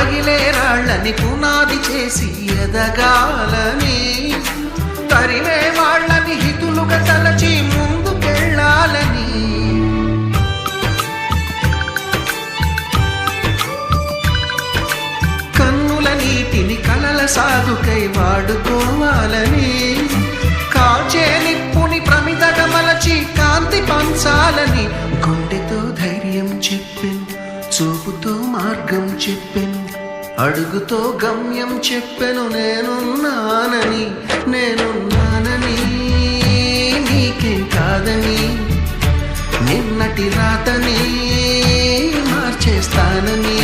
పగిలే రాళ్ళని పునాది చేసి ఎదగాలని, తరిమే వాళ్ళని హితులుగా తలచి ముందుకెళ్ళాలని, కన్నుల నీటిని కలల సాగుకై వాడుకోవాలని, కాచే నిప్పుని ప్రమిదగా మలచి కాంతి పంచాలని, గుండెతో ధైర్యం చెప్పెను, చూపుతో మార్గం చెప్పెను, అడుగుతో గమ్యం చెప్పెను, నేనున్నానని నీకేం కాదని, నిన్నటి రాతని మార్చేస్తానని.